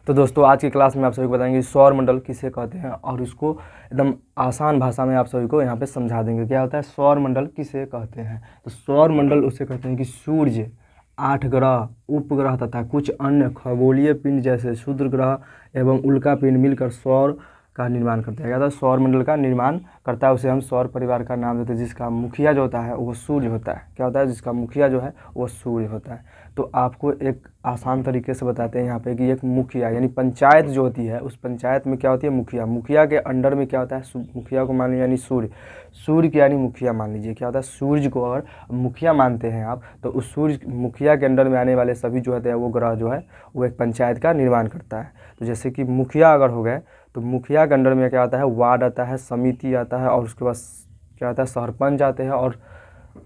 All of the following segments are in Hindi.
तो दोस्तों आज की क्लास में आप सभी को बताएंगे सौर मंडल किसे कहते हैं और इसको एकदम आसान भाषा में आप सभी को यहाँ पे समझा देंगे क्या होता है सौर मंडल किसे कहते हैं। तो सौर मंडल उसे कहते हैं कि सूर्य, 8 ग्रह, उपग्रह तथा कुछ अन्य खगोलीय पिंड जैसे क्षुद्र ग्रह एवं उल्का पिंड मिलकर सौर का निर्माण करता है। क्या होता है सौर मंडल का निर्माण करता है, उसे हम सौर परिवार का नाम देते हैं, जिसका मुखिया जो होता है वो सूर्य होता है। क्या होता है जिसका मुखिया जो है वो सूर्य होता है। तो आपको एक आसान तरीके से बताते हैं यहाँ पे कि एक मुखिया यानी पंचायत जो होती है उस पंचायत में क्या होती है मुखिया, मुखिया के अंडर में क्या होता है मुखिया को मान लीजिए यानी सूर्य, सूर्य के यानी मुखिया मान लीजिए। क्या होता है सूर्य को अगर मुखिया मानते हैं आप तो उस सूर्य मुखिया के अंडर में आने वाले सभी जो होते हैं वो ग्रह जो है वो एक पंचायत का निर्माण करता है। तो जैसे कि मुखिया अगर हो गए तो मुखिया के अंडर में क्या आता है वार्ड आता है, समिति आता है और उसके बाद क्या आता है सरपंच आते हैं और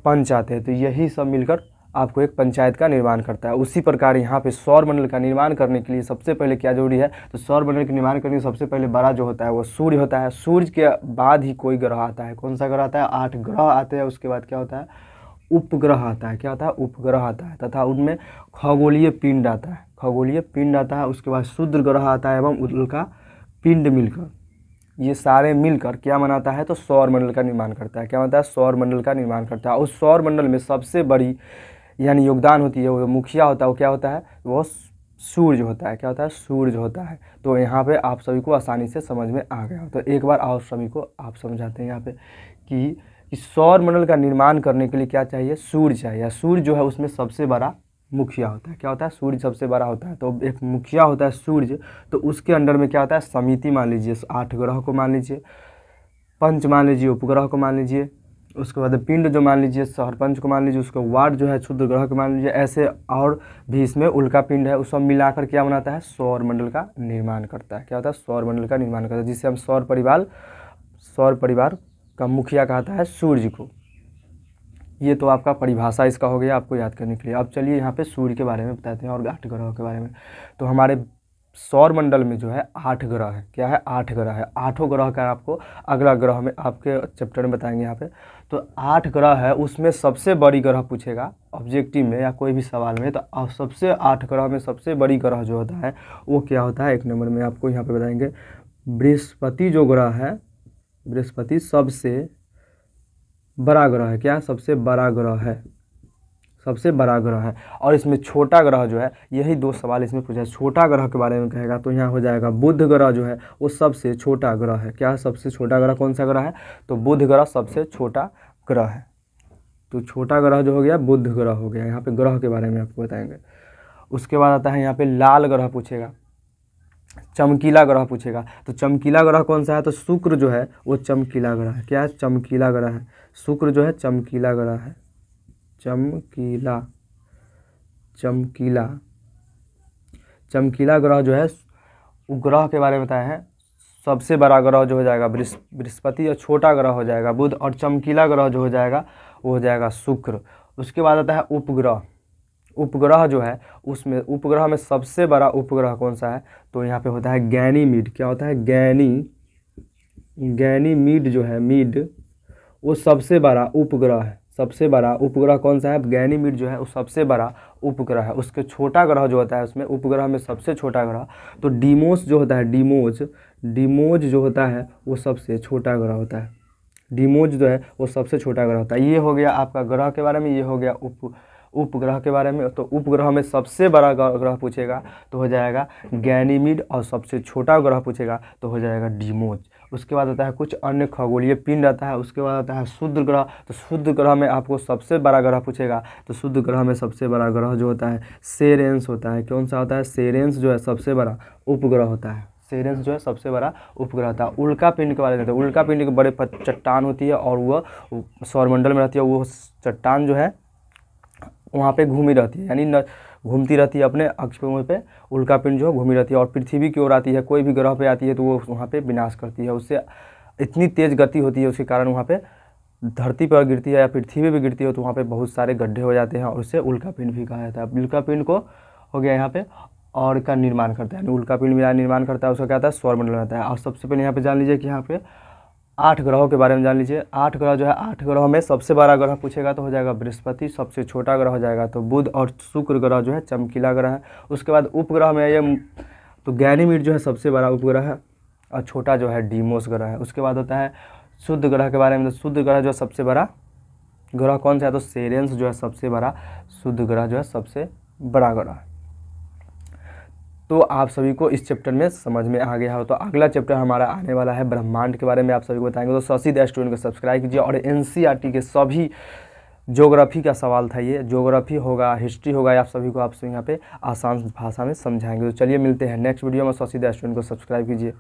पंच आते हैं। तो यही सब मिलकर आपको एक पंचायत का निर्माण करता है। उसी प्रकार यहाँ पे सौर मंडल का निर्माण करने के लिए सबसे पहले क्या जरूरी है, तो सौर मंडल के निर्माण करने के सबसे पहले बड़ा जो होता है वो सूर्य होता है। सूर्य के बाद ही कोई ग्रह आता है। कौन सा ग्रह आता है, 8 ग्रह आते हैं। उसके बाद क्या होता है उपग्रह आता है। क्या होता है उपग्रह आता है तथा उनमें खगोलीय पिंड आता है, खगोलीय पिंड आता है। उसके बाद क्षुद्र ग्रह आता है एवं उनका पिंड मिलकर ये सारे मिलकर क्या बनाता है तो सौर मंडल का निर्माण करता है। क्या होता है सौर मंडल का निर्माण करता है। उस सौर मंडल में सबसे बड़ी यानी योगदान होती है वो मुखिया होता है, वो क्या होता है वो सूर्य होता है। क्या होता है सूर्य होता है। तो यहाँ पे आप सभी को आसानी से समझ में आ गया। तो एक बार और सभी को आप समझाते हैं यहाँ पे कि सौर मंडल का निर्माण करने के लिए क्या चाहिए, सूर्य चाहिए। सूर्य जो है उसमें सबसे बड़ा मुखिया होता है। क्या होता है सूर्य सबसे बड़ा होता है। तो एक मुखिया होता है सूर्य, तो उसके अंडर में क्या होता है समिति मान लीजिए, 8 ग्रह को मान लीजिए, पंच मान लीजिए, उपग्रह को मान लीजिए, उसके बाद पिंड जो मान लीजिए सरपंच को मान लीजिए, उसको वार्ड जो है क्षुद्र ग्रह को मान लीजिए, ऐसे और भी इसमें उल्का पिंड है। उस सब मिलाकर क्या बनाता है सौर मंडल का निर्माण करता है। क्या होता है सौर मंडल का निर्माण करता है, जिसे हम सौर परिवार का मुखिया कहता है सूर्य को। ये तो आपका परिभाषा इसका हो गया आपको याद करने के लिए। अब चलिए यहाँ पे सूर्य के बारे में बताते हैं और 8 ग्रहों के बारे में। तो हमारे सौर मंडल में जो है 8 ग्रह है। क्या है 8 ग्रह है। 8 ग्रह का आपको अगला ग्रह में आपके चैप्टर में बताएंगे यहाँ पे। तो 8 ग्रह है, उसमें सबसे बड़ी ग्रह पूछेगा ऑब्जेक्टिव में या कोई भी सवाल में, तो सबसे 8 ग्रह में सबसे बड़ी ग्रह जो होता है वो क्या होता है, 1 नंबर में आपको यहाँ पे बताएंगे बृहस्पति जो ग्रह है, बृहस्पति सबसे बड़ा ग्रह है। क्या सबसे बड़ा ग्रह है, सबसे बड़ा ग्रह है। और इसमें छोटा ग्रह जो है, यही 2 सवाल इसमें पूछा है। छोटा ग्रह के बारे में कहेगा तो यहाँ हो जाएगा बुध ग्रह जो है वो सबसे छोटा ग्रह है। क्या सबसे छोटा ग्रह कौन सा ग्रह है, तो बुध ग्रह सबसे छोटा ग्रह है। तो छोटा ग्रह जो हो गया बुध ग्रह हो गया। यहाँ पे ग्रह के बारे में आपको बताएंगे। उसके बाद आता है यहाँ पे लाल ग्रह पूछेगा, चमकीला ग्रह पूछेगा। तो चमकीला ग्रह कौन सा है, तो शुक्र जो है वो चमकीला ग्रह है। क्या है चमकीला ग्रह है। शुक्र जो है चमकीला ग्रह है। चमकीला चमकीला चमकीला ग्रह जो है ग्रह के बारे में बताया है। सबसे बड़ा ग्रह जो हो जाएगा बृहस्पति और छोटा ग्रह हो जाएगा बुध, और चमकीला ग्रह जो हो जाएगा वो हो जाएगा शुक्र। उसके बाद आता है उपग्रह। उपग्रह जो है उसमें उपग्रह में सबसे बड़ा उपग्रह कौन सा है, तो यहाँ पे होता है गैनीमीड। क्या होता है गैनीमीड जो है मीड वो सबसे बड़ा उपग्रह है। सबसे बड़ा उपग्रह कौन सा है, गैनीमीड जो है वो सबसे बड़ा उपग्रह है। उसके छोटा ग्रह जो होता है उसमें उपग्रह में सबसे छोटा ग्रह तो डीमोस जो होता है, डीमोज जो होता है वो सबसे छोटा ग्रह होता है। डीमोज जो है वो सबसे छोटा ग्रह होता है। ये हो गया आपका ग्रह के बारे में, ये हो गया उपग्रह के बारे में। तो उपग्रह में सबसे बड़ा ग्रह पूछेगा तो हो जाएगा गैनीमीड, और सबसे छोटा ग्रह पूछेगा तो हो जाएगा डीमोज। उसके बाद आता है कुछ अन्य खगोलीय पिंड आता है। उसके बाद आता है क्षुद्र ग्रह। तो क्षुद्र ग्रह में आपको सबसे बड़ा ग्रह पूछेगा तो क्षुद्र ग्रह में सबसे बड़ा ग्रह जो होता है सेरेंस होता है। कौन सा होता है, सेरेंस जो है सबसे बड़ा उपग्रह होता है। सेरेंस जो है सबसे बड़ा उपग्रह था। उल्का पिंड के बारे में, तो उल्का पिंड के बड़े चट्टान होती है और वह सौरमंडल में रहती है। वो चट्टान जो है वहाँ पे घूमी रहती है, यानी घूमती रहती है अपने अक्ष पे। उल्का पिंड जो है घूमी रहती है और पृथ्वी की ओर आती है। कोई भी ग्रह पे आती है तो वो वहाँ पे विनाश करती है। उससे इतनी तेज़ गति होती है उसके कारण वहाँ पे धरती पर गिरती है या पृथ्वी पे गिरती है तो वहाँ पे बहुत सारे गड्ढे हो जाते हैं और उससे उल्का पिंड भी कहा जाता है। उल्का पिंड को हो गया यहाँ पे और का निर्माण करता है, यानी उल्का पिंड मेरा निर्माण करता है, उसका क्या आता है सौरमंडल में आता है। और सबसे पहले यहाँ पे जान लीजिए कि यहाँ पे 8 ग्रहों के बारे में जान लीजिए। 8 ग्रह जो है, 8 ग्रहों में सबसे बड़ा ग्रह पूछेगा तो हो जाएगा बृहस्पति, सबसे छोटा ग्रह हो जाएगा तो बुध, और शुक्र ग्रह जो है चमकीला ग्रह है। उसके बाद उपग्रह में ये तो गैनीमीड जो है सबसे बड़ा उपग्रह है और छोटा जो है डीमोस ग्रह है। उसके बाद होता है शुद्ध ग्रह के बारे में। तो शुद्ध ग्रह जो है सबसे बड़ा ग्रह कौन सा है? तो सेरेन्स जो है सबसे बड़ा शुद्ध ग्रह जो है सबसे बड़ा ग्रह है। तो आप सभी को इस चैप्टर में समझ में आ गया हो। तो अगला चैप्टर हमारा आने वाला है ब्रह्मांड के बारे में आप सभी को बताएंगे। तो शशि द स्टूडेंट को सब्सक्राइब कीजिए और एनसीईआरटी के सभी ज्योग्राफी का सवाल था, ये ज्योग्राफी होगा, हिस्ट्री होगा, आप सभी को यहाँ पे आसान भाषा में समझाएंगे। तो चलिए मिलते हैं नेक्स्ट वीडियो में। शशि द स्टूडेंट को सब्सक्राइब कीजिए।